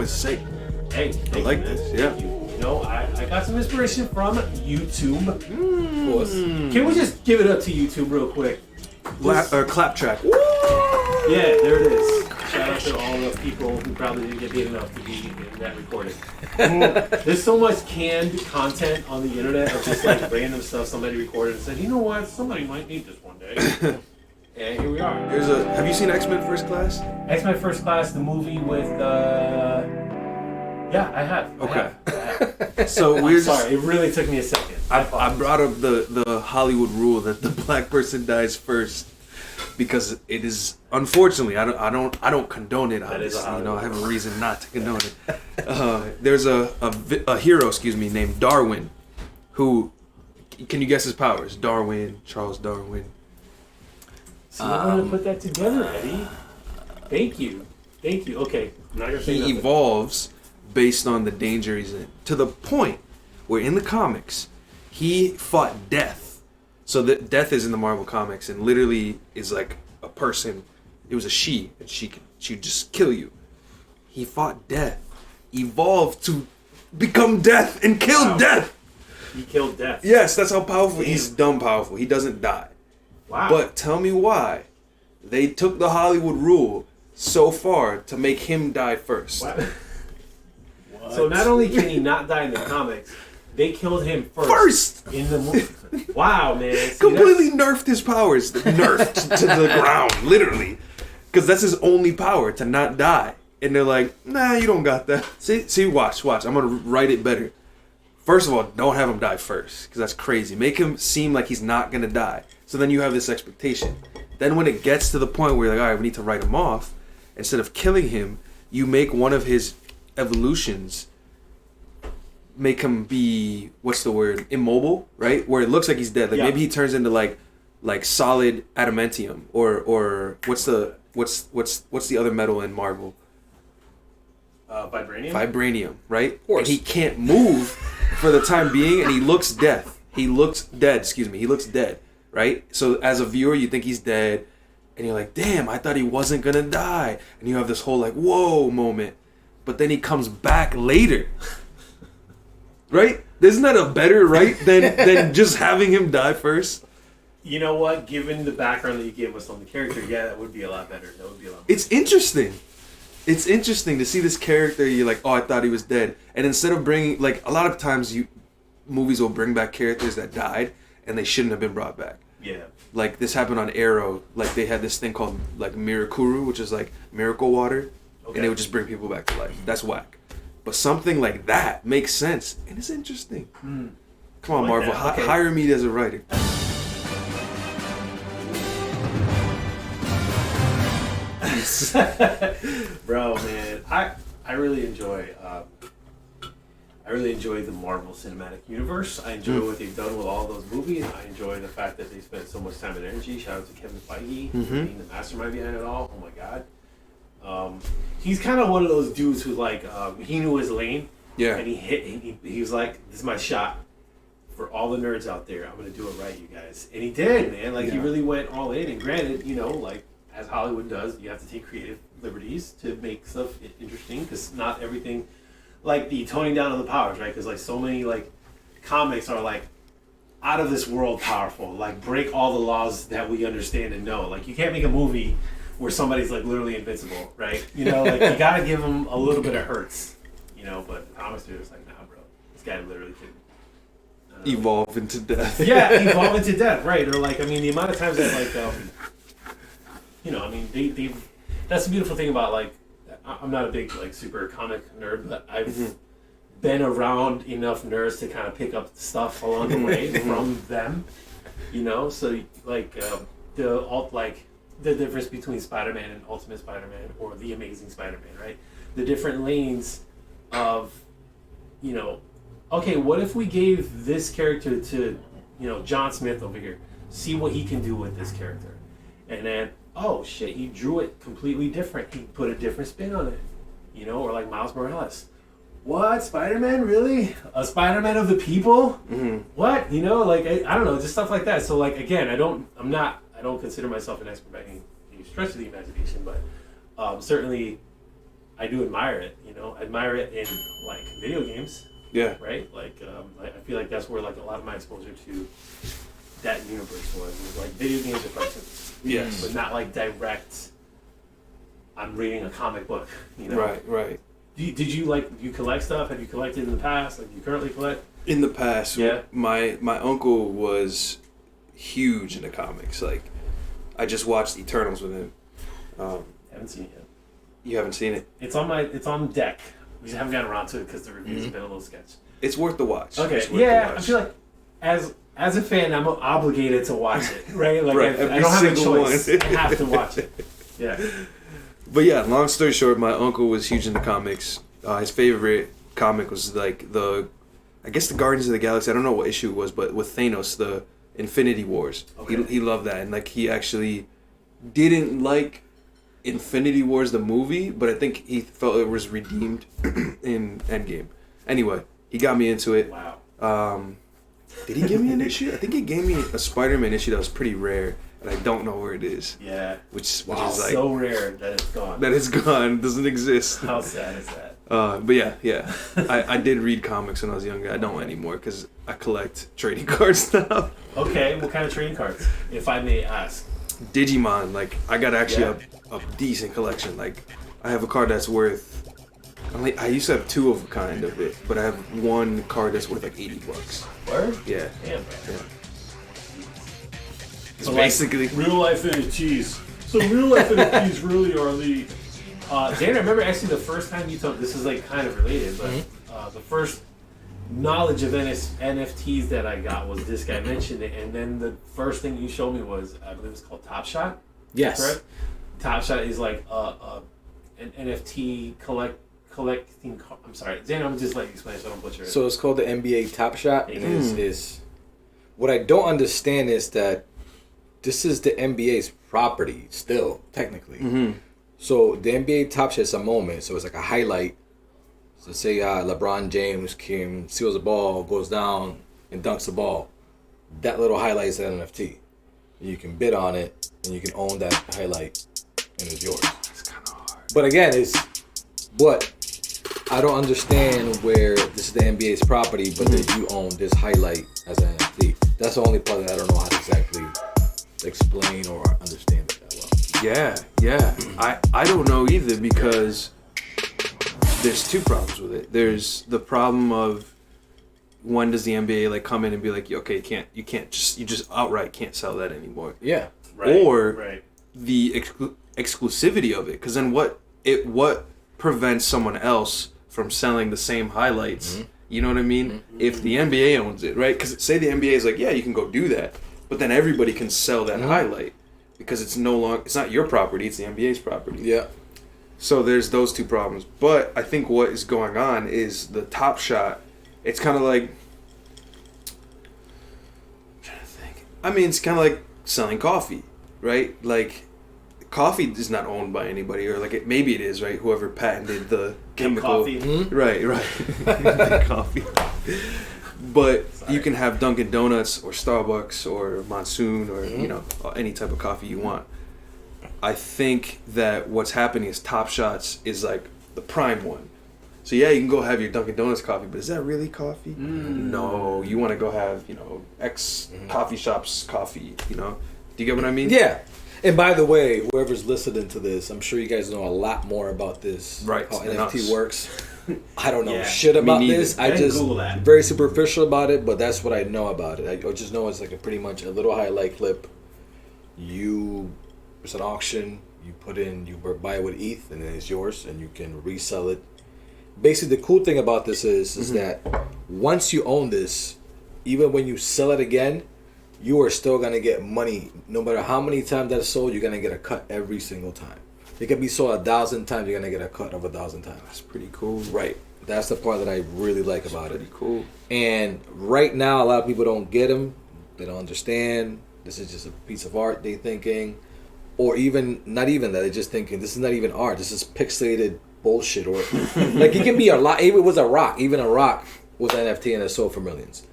Is sick. Hey, I like this. Yeah. You know, I got some inspiration from YouTube. Of course. Can we just give it up to YouTube real quick? Clap track. Yeah, there it is. Shout out to all the people who probably didn't get paid enough to be in that recording. There's so much canned content on the internet of just like random stuff somebody recorded and said, you know what, somebody might need this one day. And here we are. Have you seen X-Men First Class? X-Men First Class, the movie with, yeah, I have. Okay. So I'm sorry, it really took me a second. I brought up the Hollywood rule that the black person dies first because it is, unfortunately, I don't condone it. Obviously, I have a reason not to condone it. There's a hero, named Darwin, who, can you guess his powers? Charles Darwin. So I'm going to put that together, Eddie. Thank you. Okay. I'm not gonna say he evolves based on the danger he's in. To the point where in the comics, he fought death. So that death is in the Marvel comics and literally is like a person. It was a she, and she'd just kill you. He fought death. Evolved to become death and killed death. He killed death. Yes, that's how powerful. Damn. He's dumb powerful. He doesn't die. Wow. But tell me why they took the Hollywood rule so far to make him die first. What? So not only can he not die in the comics, they killed him first in the movie. Wow, man. See, completely nerfed his powers. Nerfed to the ground, literally. Because that's his only power, to not die. And they're like, nah, you don't got that. See, watch. I'm going to write it better. First of all, don't have him die first, because that's crazy. Make him seem like he's not going to die. So then you have this expectation. Then when it gets to the point where you're like, all right, we need to write him off, instead of killing him, you make one of his evolutions, make him be, immobile, right? Where it looks like he's dead. Like maybe he turns into like solid adamantium, or what's the other metal in Marvel? Vibranium? Vibranium, right? And he can't move for the time being, and he looks dead. He looks dead, right? So as a viewer, you think he's dead, and you're like, damn, I thought he wasn't gonna die. And you have this whole like, whoa moment. But then he comes back later. Right? Isn't that a better right than just having him die first? You know what? Given the background that you gave us on the character, yeah, that would be a lot better. It's interesting. It's interesting to see this character. You're like, oh, I thought he was dead. And instead of bringing, like, a lot of times movies will bring back characters that died and they shouldn't have been brought back. Yeah. Like, this happened on Arrow. Like, they had this thing called, like, Mirakuru, which is, like, miracle water. Okay. And they would just bring people back to life. That's whack. But something like that makes sense. And it's interesting. Come on, Marvel. Hire me as a writer. Bro, man, I really enjoy the Marvel Cinematic Universe. I enjoy what they've done with all those movies. I enjoy the fact that they spent so much time and energy. Shout out to Kevin Feige being the mastermind behind it all. Oh my god. He's kind of one of those dudes who like he knew his lane. Yeah. And he was like, this is my shot. For all the nerds out there, I'm gonna do it right, you guys. And he did, man. Like he really went all in. And granted, you know, like as Hollywood does, you have to take creative liberties to make stuff interesting, because not everything, like the toning down of the powers, right? Because like so many like comics are like out of this world powerful, like break all the laws that we understand and know. Like you can't make a movie where somebody's like literally invincible, right? You know, like you gotta give them a little bit of hurts, you know. But the comics are just like, nah, bro, this guy literally could evolve into death. Yeah, evolve into death, right? Or like, I mean, the amount of times that like you know, I mean, they that's the beautiful thing about, like, I'm not a big, like, super comic nerd, but I've been around enough nerds to kind of pick up stuff along the way from them, you know? So, like, the difference between Spider-Man and Ultimate Spider-Man, or The Amazing Spider-Man, right? The different lanes of, you know, okay, what if we gave this character to, you know, John Smith over here, see what he can do with this character. And then, oh shit, he drew it completely different. He put a different spin on it, you know, or like Miles Morales. what, Spider-Man, really? A Spider-Man of the people? Mm-hmm. What? You know, like I don't know, just stuff like that. So like again, I don't consider myself an expert by any stretch of the imagination, but certainly I do admire it. You know, admire it in like video games. Yeah. Right. Like I feel like that's where like a lot of my exposure to that universe was like video games are first. Yes. But not like direct. I'm reading a comic book. You know. Right. Right. Did you collect stuff? Have you collected in the past? Like you currently collect? In the past, yeah. My uncle was huge into comics. Like, I just watched Eternals with him. Haven't seen it yet. You haven't seen it? It's on deck. We just haven't gotten around to it because the reviews have been a little sketch. It's worth the watch. Okay, yeah, I feel like as a fan, I'm obligated to watch it, right? Like right. I don't have a choice. I have to watch it. Yeah. But yeah, long story short, my uncle was huge into comics. His favorite comic was like the Guardians of the Galaxy. I don't know what issue it was, but with Thanos, the Infinity Wars. Okay. He loved that, and like he actually didn't like Infinity Wars the movie, but I think he felt it was redeemed in Endgame. Anyway, he got me into it. Wow. Did he give me an issue? I think he gave me a Spider-Man issue that was pretty rare, and I don't know where it is. Yeah. Which is like so rare that it's gone. That it's gone. Doesn't exist. How sad is that? But yeah. I did read comics when I was younger. I don't anymore because I collect trading cards now. Okay, what kind of trading cards, if I may ask? Digimon. Like I got actually a decent collection. Like I have a card that's worth. I used to have two of a kind of it, but I have one card that's worth like $80. Word? Yeah. Damn. Yeah. It's so basically like real life NFTs. So real life NFTs really are the. Dan, I remember actually the first time you told. This is like kind of related, but the first knowledge of NFTs that I got was this guy mentioned it, and then the first thing you showed me was I believe it's called Topshot. Yes. Correct. Topshot is like an NFT collecting. I'm sorry, Dan. I'm just like explain so I don't butcher it. So it's called the NBA Topshot, and is what I don't understand is that this is the NBA's property still technically. Mm-hmm. So the NBA Topshot is a moment. So it's like a highlight. So say LeBron James steals the ball, goes down, and dunks the ball. That little highlight is an NFT. You can bid on it, and you can own that highlight, and it's yours. It's kind of hard. But again, but I don't understand where this is the NBA's property, but that you own this highlight as an NFT. That's the only part that I don't know how to exactly explain or understand it that well. Yeah. I don't know either because there's two problems with it. There's the problem of when does the NBA like come in and be like, okay, you just outright can't sell that anymore. Yeah. Right. Or the exclusivity of it, because then what prevents someone else from selling the same highlights? Mm-hmm. You know what I mean? Mm-hmm. If the NBA owns it, right? Because say the NBA is like, yeah, you can go do that, but then everybody can sell that highlight because it's not your property, it's the NBA's property. Yeah. So there's those two problems. But I think what is going on is the Topshot. It's kind of like, I'm trying to think. I mean, it's kind of like selling coffee, right? Like, coffee is not owned by anybody, or like maybe it is, right? Whoever patented the chemical, coffee. Mm-hmm. right, Big coffee. But you can have Dunkin' Donuts or Starbucks or Monsoon or any type of coffee you want. I think that what's happening is Topshots is like the prime one. So yeah, you can go have your Dunkin' Donuts coffee, but is that really coffee? No, you want to go have X coffee shop's coffee. Do you get what I mean? Yeah. And by the way, whoever's listening to this, I'm sure you guys know a lot more about this. Right. How NFT works. I don't know shit about neither. this. I just Google that. Very superficial about it, but that's what I know about it. I just know it's like pretty much a little highlight clip. It's an auction. You buy it with ETH, and then it's yours, and you can resell it. Basically, the cool thing about this is that once you own this, even when you sell it again, you are still going to get money. No matter how many times that's sold, you're going to get a cut every single time. It can be sold 1,000 times, you're going to get a cut of 1,000 times. That's pretty cool. Right. That's the part that I really like about it. Pretty cool. And right now, a lot of people don't get them. They don't understand. This is just a piece of art, they thinking. Or even, not even that, they're just thinking, this is not even art. This is pixelated bullshit, or like it can be a lot. Even it was a rock. Even a rock was an NFT and it sold for millions.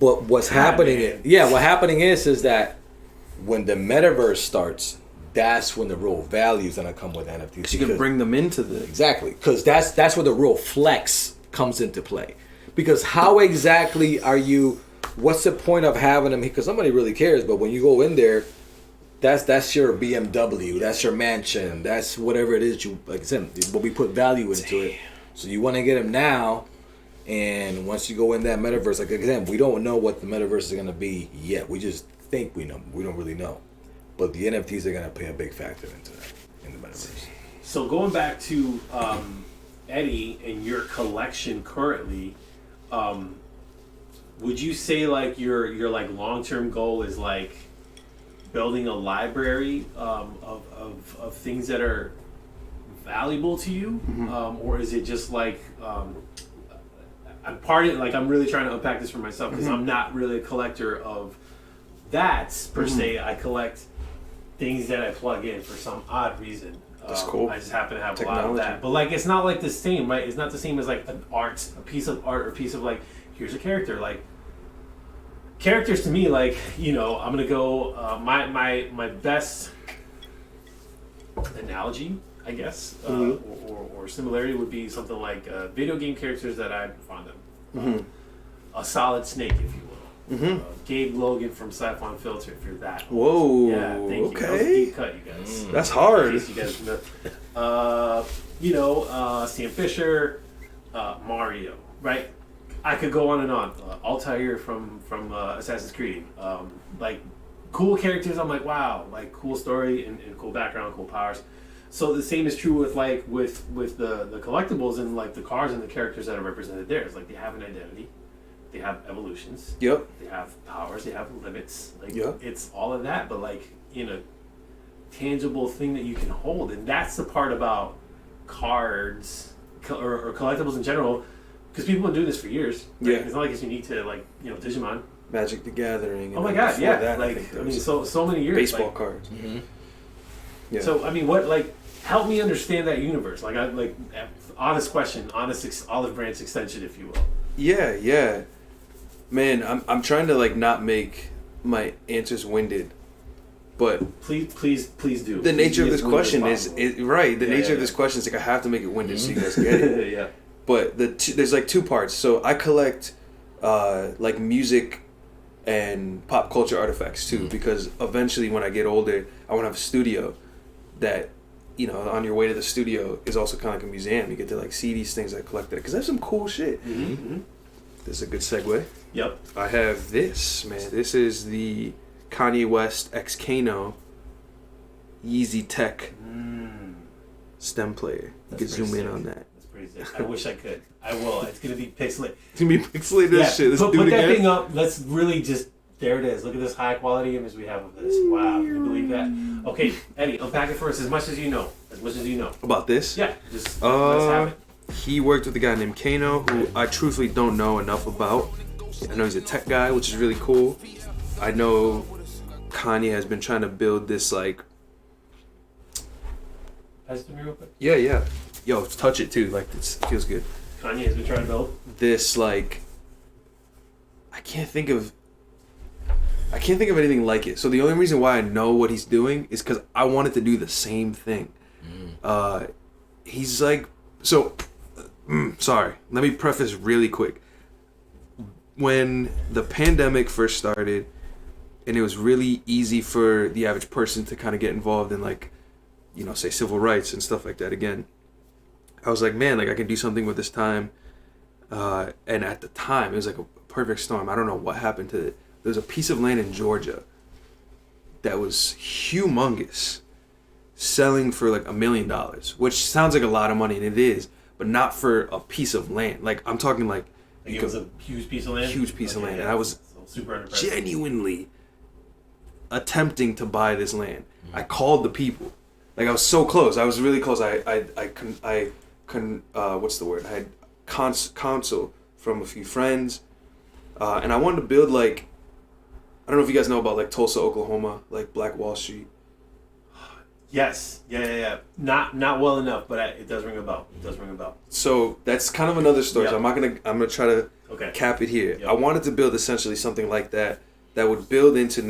But what's happening? What happening is that when the metaverse starts, that's when the real value is gonna come with NFTs. So you can bring them into the exactly because that's where the real flex comes into play. Because how exactly are you? What's the point of having them? Because somebody really cares. But when you go in there, that's your BMW, that's your mansion, that's whatever it is you like. I said, but we put value into it. So you want to get them now, and once you go in that metaverse, like again, we don't know what the metaverse is gonna be yet. We just think we know. We don't really know. But the NFTs are gonna play a big factor into that in the metaverse. So going back to Eddie and your collection currently. Would you say like your like long-term goal is like building a library of things that are valuable to you, or is it just like I'm really trying to unpack this for myself because I'm not really a collector of that per se. I collect things that I plug in for some odd reason. That's cool. I just happen to have a lot of that, but like it's not like the same, right? It's not the same as like a piece of art, or a piece of like here's a character. Like characters to me, like I'm gonna go. My best analogy, I guess, or similarity would be something like video game characters that I'm fond of. A Solid Snake, if you will. Gabe Logan from Sci-Fi Filter, if you're that. Whoa. Yeah, thank you. Okay. That was a deep cut, you guys. That's hard. In case you guys know. Sam Fisher, Mario, right? I could go on and on. Altair from Assassin's Creed. Like cool characters. I'm like, wow, like cool story and cool background, cool powers. So the same is true with like with the collectibles and like the cars and the characters that are represented there. It's like they have an identity. They have evolutions. Yep. They have powers. They have limits. Like it's all of that, but like in a tangible thing that you can hold, and that's the part about cards or collectibles in general, because people have been doing this for years. Right? Yeah. It's not like it's unique to like Digimon. Magic the Gathering. Oh my god, yeah. That, like I mean, so many years. Baseball like, cards. Yeah. So I mean, what like help me understand that universe? Like honest question, honest olive branch extension, if you will. Yeah. Man, I'm trying to like not make my answers winded, but please do. The nature of this question is right. The nature of this question is like I have to make it winded so you guys get it. Yeah. But there's like two parts. So I collect like music and pop culture artifacts too, because eventually when I get older, I want to have a studio that, on your way to the studio is also kind of like a museum. You get to like see these things I collected because I have some cool shit. This is a good segue. Yep. I have this, man. This is the Kanye West x Kano Yeezy Tech Stem Player. You can zoom in on that. That's pretty sick. I wish I could. I will. It's gonna be pixelated. It's gonna be pixelated as shit. Let's do it put again. That thing up. Let's really just. There it is. Look at this high quality image we have of this. Wow. Can you believe that? Okay, Eddie, unpack it for us as much as you know. About this? Yeah. Just let's have it. He worked with a guy named Kano, who I truthfully don't know enough about. I know he's a tech guy, which is really cool. I know Kanye has been trying to build this like. Pass it to me real quick. Yeah. Yo, touch it too. Like it feels good. Kanye has been trying to build this like. I can't think of anything like it. So the only reason why I know what he's doing is because I wanted to do the same thing. He's like so. Sorry. Let me preface really quick. When the pandemic first started, and it was really easy for the average person to kind of get involved in like, say civil rights and stuff like that again, I was like, man, like I can do something with this time. And at the time, it was like a perfect storm. I don't know what happened to it. There was a piece of land in Georgia that was humongous, selling for like $1 million, which sounds like a lot of money, and it is, but not for a piece of land. Like I'm talking like it was a huge piece of land. Huge piece of land, and I was super genuinely attempting to buy this land. I called the people, like I was so close. I was really close. I what's the word? I had counsel from a few friends, and I wanted to build like. I don't know if you guys know about like Tulsa, Oklahoma, like Black Wall Street. Yes. Yeah. Not well enough, but it does ring a bell. So that's kind of another story. Yep. So I'm gonna try to cap it here. Yep. I wanted to build essentially something like that would build into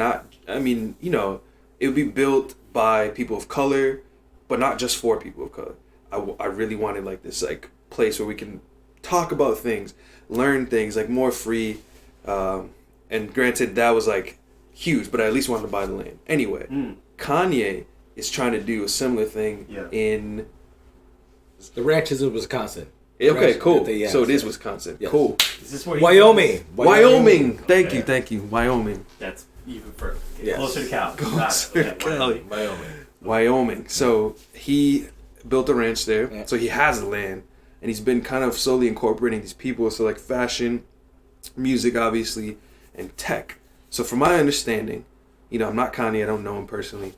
it would be built by people of color, but not just for people of color. I really wanted like this like place where we can talk about things, learn things, like more free. And granted, that was like huge, but I at least wanted to buy the land. Anyway, Kanye is trying to do a similar thing in... The ranch is in Wisconsin. Okay, cool. So it is Wisconsin. Yes. Cool. Is this where Wyoming. Thank you. Wyoming. That's even further. Yes. Closer to Cal. Closer to Cali. Wyoming. So he built a ranch there. Yeah. So he has the land. And he's been kind of slowly incorporating these people. So like fashion, music, obviously, and tech. So from my understanding, I'm not Kanye. I don't know him personally.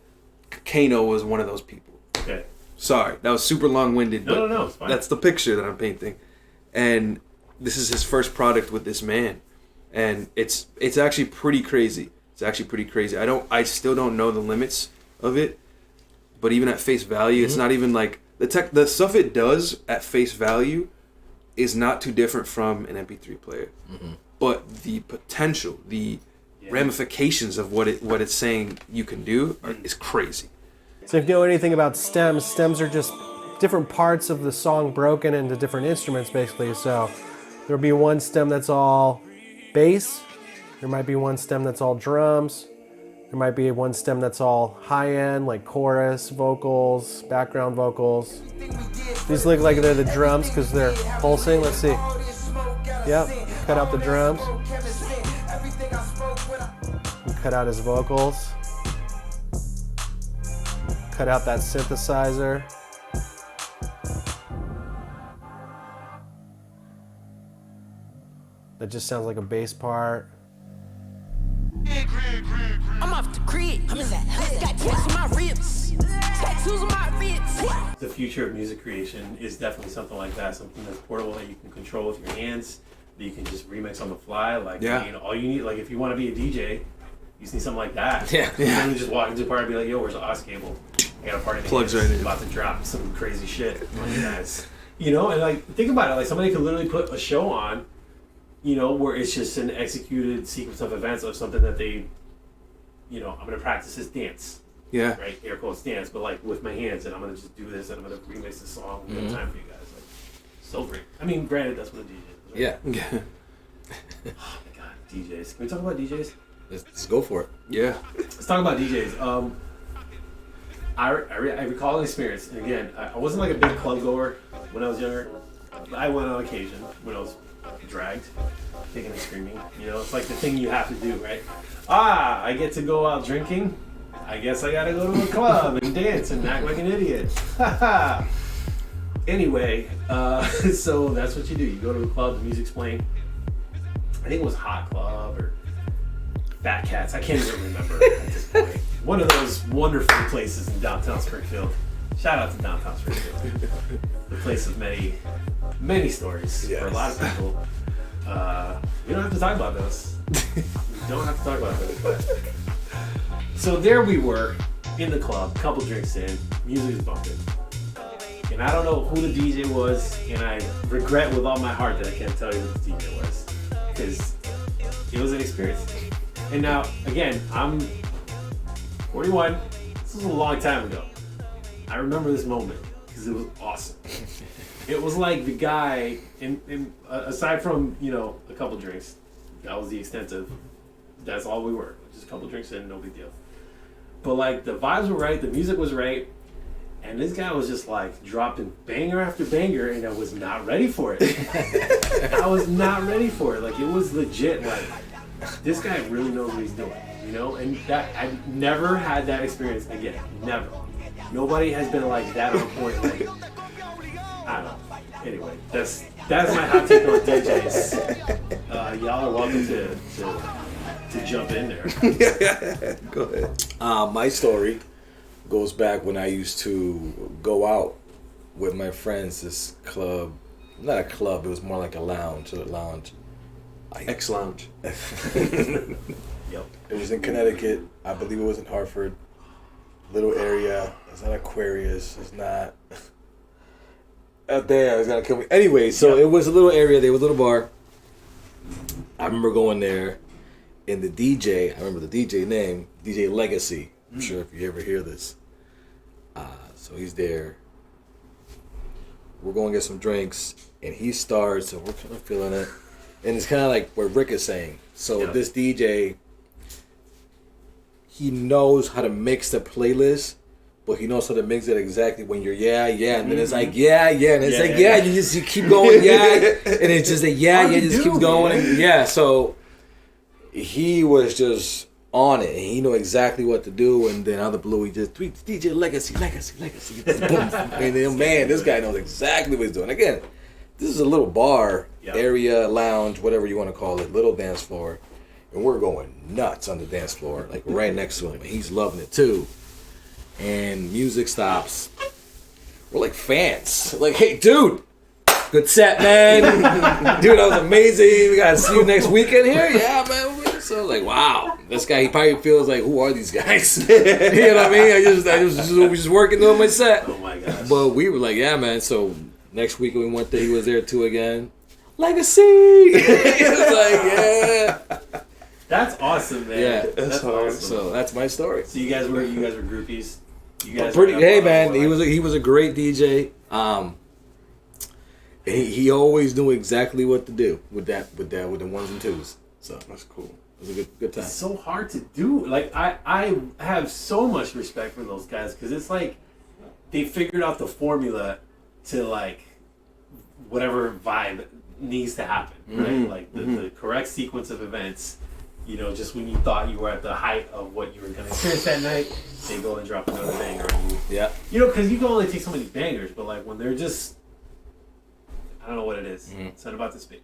Kano was one of those people. Okay. Sorry, that was super long-winded. No, but it's fine. That's the picture that I'm painting. And this is his first product with this man. And it's actually pretty crazy. I still don't know the limits of it. But even at face value, it's not even like the stuff it does at face value is not too different from an MP3 player. Mm-hmm. But the potential, the ramifications of what it's saying you can do is crazy. So if you know anything about stems are just different parts of the song broken into different instruments, basically. So there'll be one stem that's all bass. There might be one stem that's all drums. There might be one stem that's all high-end, like chorus, vocals, background vocals. These look like they're the drums because they're pulsing. Let's see. Yep, cut out the drums. Cut out his vocals. Cut out that synthesizer. That just sounds like a bass part. I'm off the grid. I'm in that. Got tattoos on my ribs. Tattoos on my ribs. The future of music creation is definitely something like that. Something that's portable that you can control with your hands. That you can just remix on the fly. Like, all you need, like, if you want to be a DJ, you just need something like that. Yeah. And then just walk into a party and be like, yo, where's the aux cable? I got a party. Plugs right in. About to drop some crazy shit on you guys. And like, think about it. Like, somebody could literally put a show on, where it's just an executed sequence of events of something that they, I'm going to practice this dance. Yeah. Right? Air quotes dance, but like with my hands, and I'm going to just do this, and I'm going to remix this song in time for you guys. Like, so great. I mean, granted, that's what a DJ is. Right? Yeah. Oh my god, DJs. Can we talk about DJs? Let's go for it. Yeah. Let's talk about DJs. I recall an experience, and again, I wasn't like a big club goer when I was younger. I went on occasion when I was dragged, kicking and screaming. It's like the thing you have to do, right? I get to go out drinking. I guess I gotta go to a club and dance and act like an idiot. Anyway, so that's what you do. You go to a club, the music's playing. I think it was Hot Club or Fat Cats. I can't even remember at this point. One of those wonderful places in downtown Springfield. Shout out to downtown Springfield. The place of many, many stories for a lot of people. We don't have to talk about those. But so there we were in the club, couple drinks in, music is bumping. And I don't know who the DJ was, and I regret with all my heart that I can't tell you who the DJ was. Because it was an experience. And now, again, I'm 41. This was a long time ago. I remember this moment because it was awesome. It was like the guy, and aside from, a couple drinks, that was the extent of, that's all we were. Just a couple drinks in, no big deal. But like the vibes were right, the music was right, and this guy was just like dropping banger after banger, and I was not ready for it. I was not ready for it. Like it was legit. Like this guy really knows what he's doing, And that I've never had that experience again. Never. Nobody has been like that on point. Like I don't know. Anyway, that's my hot take on DJs. Y'all are welcome to jump in there. Go ahead. My story goes back when I used to go out with my friends. This club, not a club, it was more like a lounge. XLOUNGE. Yep. It was in Connecticut. I believe it was in Hartford. little area. It's not Aquarius. It's not. Oh, damn, it's gonna kill me. Anyway, so it was a little area. There was a little bar. I remember going there, and the DJ. I remember the DJ name, DJ Legacy. I'm sure if you ever hear this. So he's there. We're going to get some drinks, and he starts, and we're kind of feeling it. And it's kind of like what Rick is saying. So this DJ, he knows how to mix the playlist, but he knows how to mix it exactly when you're and then it's like and it's you keep going and it's just like just keep going so he was just on it, and he knew exactly what to do, and then out of the blue he just tweets DJ Legacy, boom. And then this guy knows exactly what he's doing. Again, this is a little bar area, lounge, whatever you want to call it, little dance floor, and we're going nuts on the dance floor, like right next to him, and he's loving it too. And music stops. We're like fans, like, hey dude, good set, man. Dude, that was amazing. We gotta see you next weekend here. Yeah, man. So like, wow, this guy, he probably feels like, who are these guys? You know what I mean? I was just working on my set. Oh my gosh. But we were like, yeah, man. So next week we went there, he was there too again. Legacy. It was like, yeah. That's awesome, man. Yeah, that's awesome. So that's my story. So you guys were groupies. You guys hey man, he was a great DJ. He always knew exactly what to do with the ones and twos. So that's cool. It was a good time. It's so hard to do. Like I have so much respect for those guys, because it's like they figured out the formula to like whatever vibe needs to happen, right? Like the correct sequence of events. You know, just when you thought you were at the height of what you were going to experience that night, they go and drop another banger. You know, because you can only take so many bangers, but like when they're just, I don't know what it is. It's not about the speed.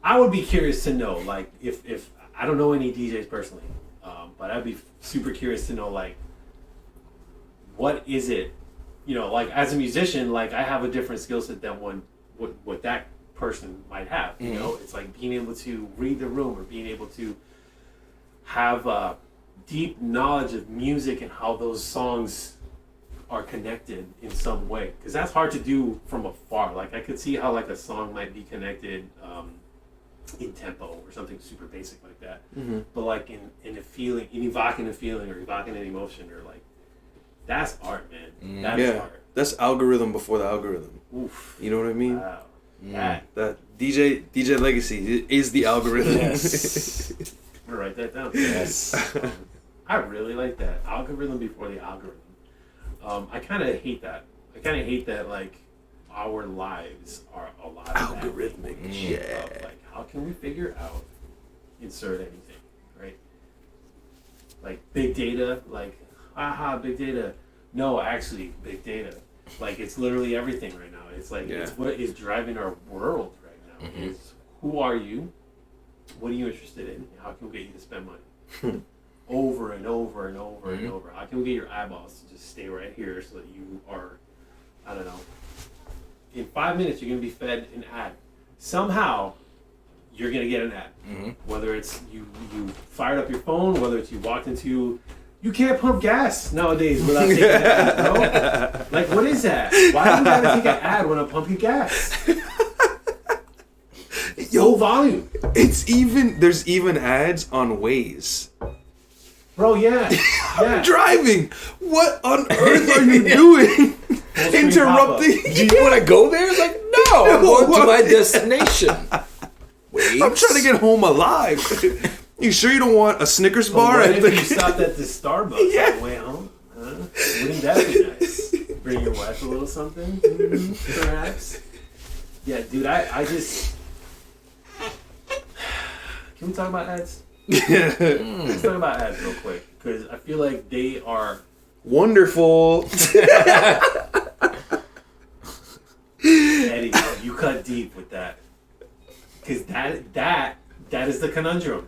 I would be curious to know, like, if I don't know any DJs personally, but I'd be super curious to know, like, what is it, you know, like as a musician, like I have a different skill set than what that person might have, you know. It's like being able to read the room, or being able to have a deep knowledge of music and how those songs are connected in some way, because that's hard to do from afar. Like I could see how like a song might be connected in tempo or something super basic like that, but like in a feeling, in evoking a feeling or evoking an emotion, or like that's art, man. That is art. That's algorithm before the algorithm. Oof. You know what I mean? Wow. That DJ Legacy is the algorithm. Yes. I'm gonna write that down. Yes. I really like that. Algorithm before the algorithm. I kind of hate that. I kind of hate that, like, our lives are a lot of algorithmic. Like, how can we figure out, insert anything, right? Like, big data, like, aha, big data. No, actually, big data. Like, it's literally everything right now. It's like, it's what is driving our world right now. It's who are you? What are you interested in? How can we get you to spend money? Over and over and over and over. How can we get your eyeballs to just stay right here so that you are, I don't know, in 5 minutes you're going to be fed an ad. Somehow you're going to get an ad. Whether it's you fired up your phone, whether it's you walked into, you can't pump gas nowadays without taking an ad, bro. Like, what is that? Why do you gotta take an ad when I'm pumping gas? Yo, volume. There's even ads on Waze. Bro, yeah. I'm driving. What on earth are you doing? Interrupting. Do you want to go there? It's like, no, I'm going to my destination. Wait. I'm trying to get home alive. You sure you don't want a Snickers bar? What if you stopped at the Starbucks on the way home? Wouldn't that be nice? Bring your wife a little something, perhaps? Yeah, dude, I just... Can we talk about ads? Let's talk about ads real quick, because I feel like they are... Wonderful. Eddie, you cut deep with that. Because that is the conundrum.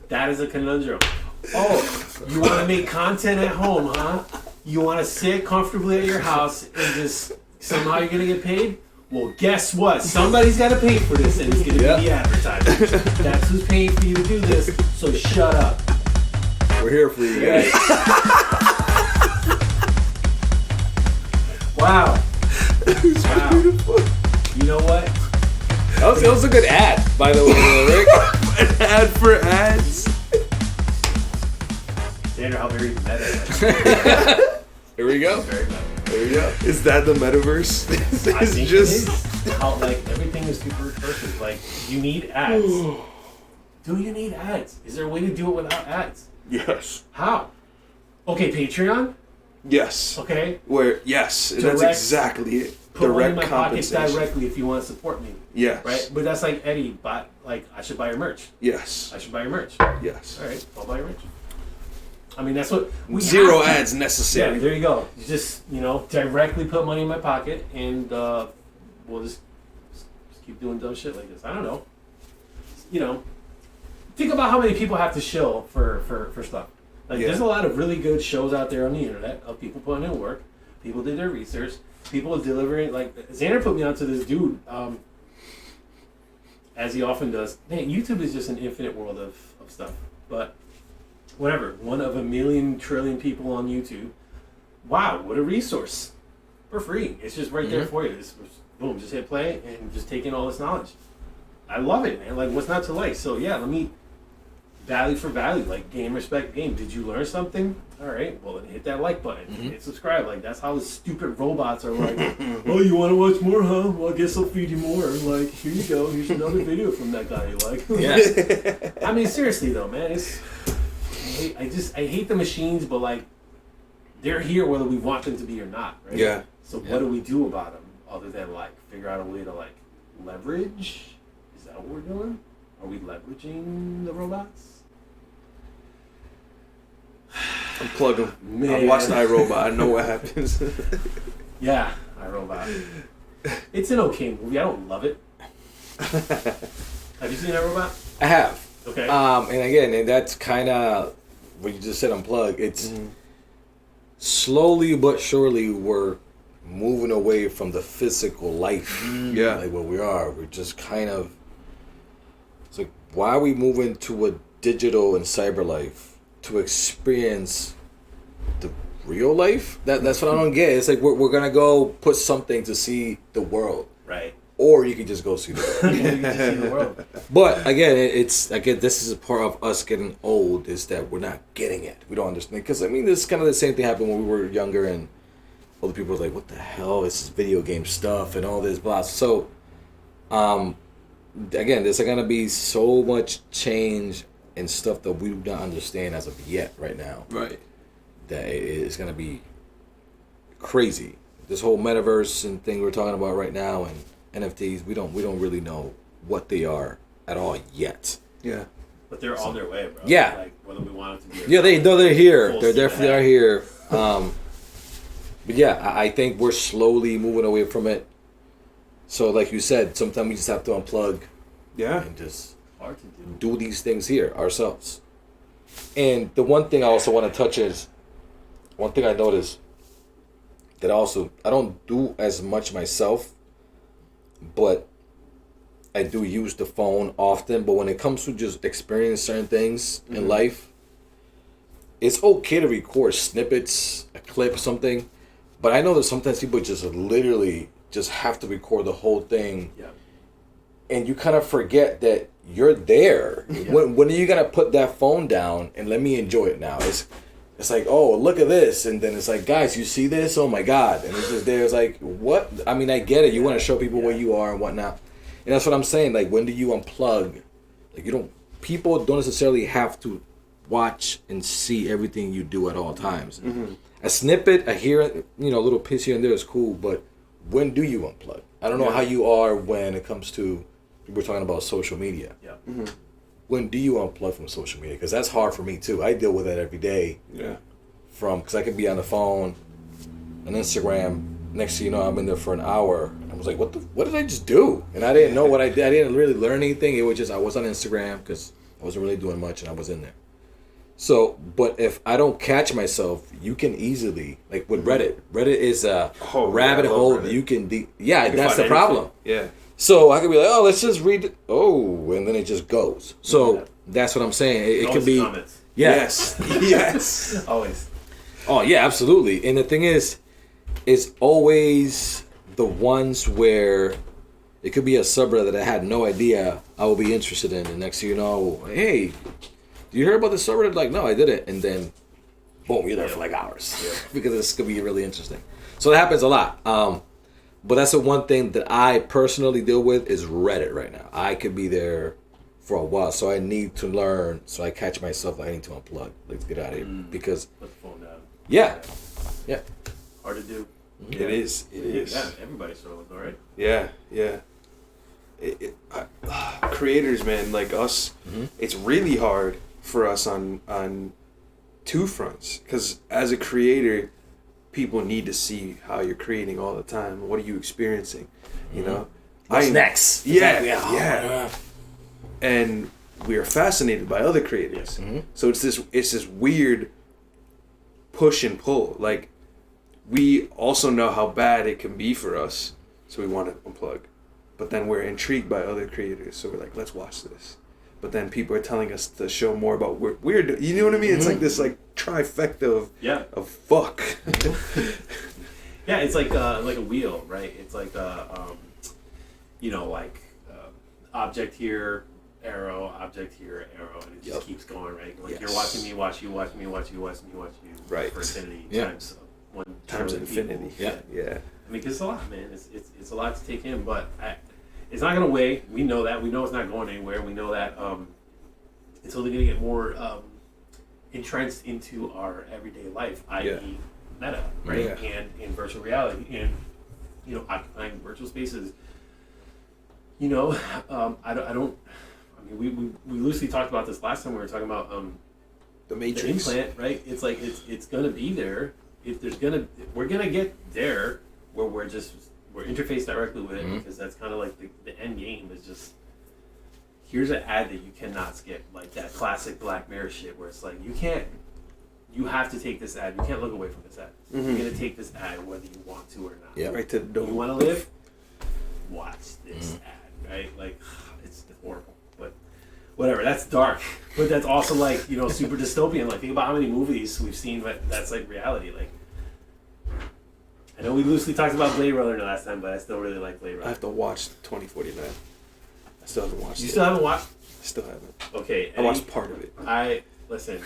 That is a conundrum. Oh, you want to make content at home, huh? You want to sit comfortably at your house and just somehow you're going to get paid? Well, guess what? Somebody's got to pay for this, and it's going to be the advertisers. That's who's paying for you to do this, so shut up. We're here for you guys. Wow. Wow. You know what? That was a good ad, by the way, Rick. An ad for ads. Xander, how very meta. Here we go. Very meta. There we go. Is that the metaverse? I It's think just. it is. How, like, everything is super recursive. Like, you need ads. Do you need ads? Is there a way to do it without ads? Yes. How? Okay, Patreon. Yes. Okay. Where yes, that's Direct- exactly it. Put money in Direct my pockets compensation. directly if you want to support me. Yes. Right? But that's like Eddie, but like I should buy your merch. Yes. I should buy your merch. Yes. All right, I'll buy your merch. I mean, that's what we Zero have to- ads Yeah, necessary. there you go. You just directly put money in my pocket, and we'll just keep doing dumb shit like this. I don't know. Think about how many people have to shill for stuff. Like, Yeah. there's a lot of really good shows out there on the internet of people putting in work. People did their research. People delivering. Like, Xander put me onto this dude, as he often does. Man, YouTube is just an infinite world of stuff. But whatever. One of a million trillion people on YouTube. Wow, what a resource. For free. It's just right there for you. It's, boom, just hit play and just take in all this knowledge. I love it, man. Like, what's not to like? So, yeah, let me... Value for value, like game respect game. Did you learn something? All right, well then hit that like button, hit subscribe. Like that's how the stupid robots are like. Oh, you want to watch more, huh? Well, I guess I'll feed you more. Like here you go. Here's another video from that guy you like. Yeah. I mean seriously though, man, I hate the machines, but like they're here whether we want them to be or not, right? Yeah. So what do we do about them other than like figure out a way to like leverage? Is that what we're doing? Are we leveraging the robots? Unplug them. Man. I've watched iRobot. I know what happens. Yeah, iRobot. It's an okay movie. I don't love it. Have you seen iRobot? I have. Okay. And again, and that's kind of what you just said. Unplug. It's slowly but surely we're moving away from the physical life. Yeah. Like what we are. We're just kind of. It's like, why are we moving to a digital and cyber life to experience the real life? That's what I don't get. It's like we're gonna go put something to see the world, right. or you can just go see the world. You get to see the world. But again, this is a part of us getting old, is that we're not getting it. We don't understand, because I mean, this is kind of the same thing happened when we were younger, and other people were like, "What the hell? This is video game stuff and all this blah." So, again, there's gonna be so much change and stuff that we do not understand as of yet right now. Right. That it's gonna be crazy. This whole metaverse and thing we're talking about right now, and NFTs, we don't really know what they are at all yet. Yeah. But they're on their way, bro. Yeah. Like whether we want it to be. Or Yeah, they're here. Full They're steam definitely ahead. are here. But yeah, I think we're slowly moving away from it. So, like you said, sometimes we just have to unplug Yeah. and just hard to do. do these things here ourselves. And the one thing I also want to touch is, one thing I noticed that I don't do as much myself, but I do use the phone often. But when it comes to just experiencing certain things in life, it's okay to record snippets, a clip, something. But I know that sometimes people just literally just have to record the whole thing. Yeah. And you kind of forget that you're there. Yeah. When are you gonna put that phone down and let me enjoy it now? It's like, oh, look at this, and then it's like, guys, you see this? Oh my God! And it's just there. It's like, what? I mean, I get it. You want to show people where you are and whatnot, and that's what I'm saying. Like, when do you unplug? Like, people don't necessarily have to watch and see everything you do at all times. A snippet, a little piece here and there is cool, but when do you unplug? I don't know how you are when it comes to, we're talking about social media. Yeah. When do you unplug from social media? Because that's hard for me too. I deal with that every day. Yeah. Because I could be on the phone, on Instagram. Next thing you know, I'm in there for an hour. And I was like, what did I just do? And I didn't know what I did. I didn't really learn anything. It was just, I was on Instagram because I wasn't really doing much and I was in there. So, but if I don't catch myself, you can easily, like with Reddit. Reddit is a rabbit I love hole. Reddit. You can, You that's can the find problem. anything. Yeah. So I could be like, oh, let's just read it. Oh, and then it just goes. So that's what I'm saying. It could be. Comments. Yeah. Yes. Yes. Always. Oh, yeah, absolutely. And the thing is, is always the ones where it could be a subreddit that I had no idea I will be interested in. And next thing you know, hey, do you hear about this subreddit? Like, no, I didn't. And then, boom, you're there for like hours because this could be really interesting. So that happens a lot. But that's the one thing that I personally deal with is Reddit right now. I could be there for a while, so I need to learn. So I catch myself, like, I need to unplug. Let's get out of here because Put the phone down. yeah. Hard to do. It is. It is. Yeah, everybody struggles, all right? Yeah. Creators, man, like us, it's really hard for us on two fronts. Because as a creator, people need to see how you're creating all the time. What are you experiencing? You know? What's next? Yeah, Exactly. yeah. And we are fascinated by other creators. So it's this weird push and pull. Like, we also know how bad it can be for us, so we want to unplug. But then we're intrigued by other creators, so we're like, let's watch this. But then people are telling us to show more about what we're doing. You know what I mean? It's like this like trifecta of fuck. Yeah, it's like a wheel, right? It's like object here, arrow, object here, arrow, and it just keeps going, right? Like you're watching me, watch you, watch me, watch you, watch me, watch you, right? For infinity times one times infinity. People. Yeah. I mean, 'cause it's a lot, man. It's a lot to take in, but it's not gonna weigh. We know that. We know it's not going anywhere. We know that it's only gonna get more entrenched into our everyday life, i.e., meta, right? Yeah. And in virtual reality, and occupying virtual spaces. I don't. I mean, we loosely talked about this last time. We were talking about the Matrix. The implant, right? It's like it's gonna be there. We're gonna get there where we're interfaced directly with it, because that's kind of like the end game is just here's an ad that you cannot skip, like that classic Black Mirror shit where it's like you have to take this ad. You can't look away from this ad. You're gonna take this ad whether you want to or not. Yeah. Right to the door. You want to live? Watch this ad, right? Like it's horrible, but whatever. That's dark, but that's also like super dystopian. Like think about how many movies we've seen, but that's like reality. Like I know we loosely talked about Blade Runner last time, but I still really like Blade Runner. I have to watch 2049. I still haven't watched it. You still haven't watched? I still haven't. Okay. I watched part of it. Listen.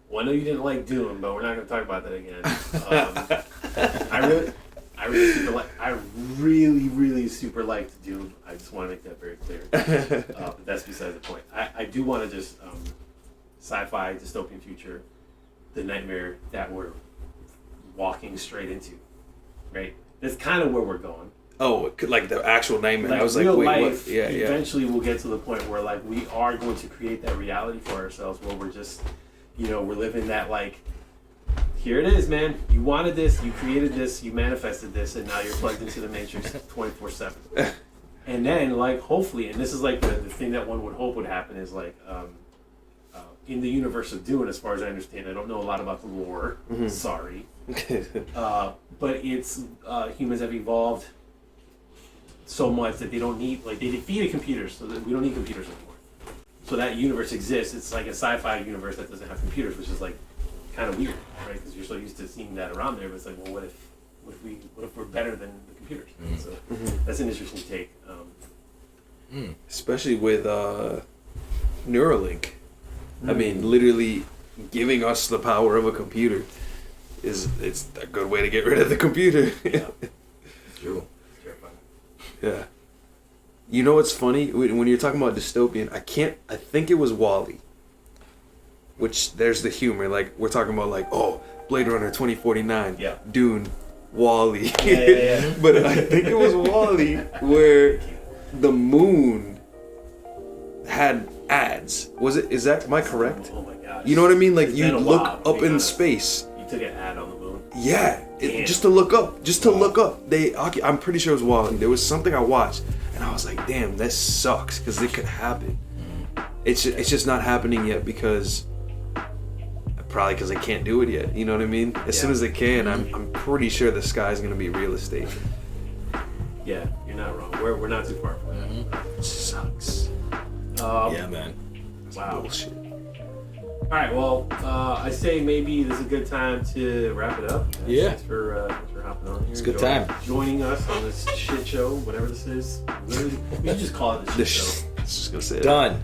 Well, I know you didn't like Doom, but we're not going to talk about that again. I really super liked Doom. I just want to make that very clear. But that's beside the point. I do want to just sci-fi dystopian future, the nightmare that we're walking straight into, right? That's kind of where we're going. Oh, like the actual nightmare. Like I was like, real wait, life, what? Yeah. Eventually, we'll get to the point where like we are going to create that reality for ourselves, where we're just, we're living that like, here it is, man. You wanted this, you created this, you manifested this, and now you're plugged into the Matrix 24/7. And then, like, hopefully, and this is like the thing that one would hope would happen is like, in the universe of Dune, as far as I understand, I don't know a lot about the lore. Sorry, but it's humans have evolved so much that they don't need, like, they defeated computers, so that we don't need computers anymore. So that universe exists. It's like a sci-fi universe that doesn't have computers, which is like kind of weird, right? Because you're so used to seeing that around there. But it's like, well, what if we're better than the computers? So that's an interesting take. Especially with Neuralink. I mean, literally giving us the power of a computer it's a good way to get rid of the computer. Yeah. True. Terrifying. Yeah. You know what's funny? When you're talking about dystopian, I think it was WALL-E. Which, there's the humor. Like, we're talking about, like, Blade Runner 2049. Yeah. Dune. WALL-E. Yeah. But I think it was WALL-E where the moon had ads. Am I correct? Oh my gosh. You know what I mean? Like, It's you been a look while, up in because space. You took an ad on the moon. Yeah, just to look up. Just to look up. I'm pretty sure it was WALL-E. There was something I watched, and I was like, damn, this sucks, because it could happen. It's just not happening yet because... Probably because they can't do it yet. You know what I mean? As soon as they can, I'm pretty sure the sky's going to be real estate. Yeah, you're not wrong. We're not too far from that. It sucks. Yeah, man. Wow. Bullshit. All right, well, I say maybe this is a good time to wrap it up. Yeah. Thanks for hopping on here. It's a good time. Joining us on this shit show, whatever this is. We should just call it a shit show. I was just gonna say it. Done.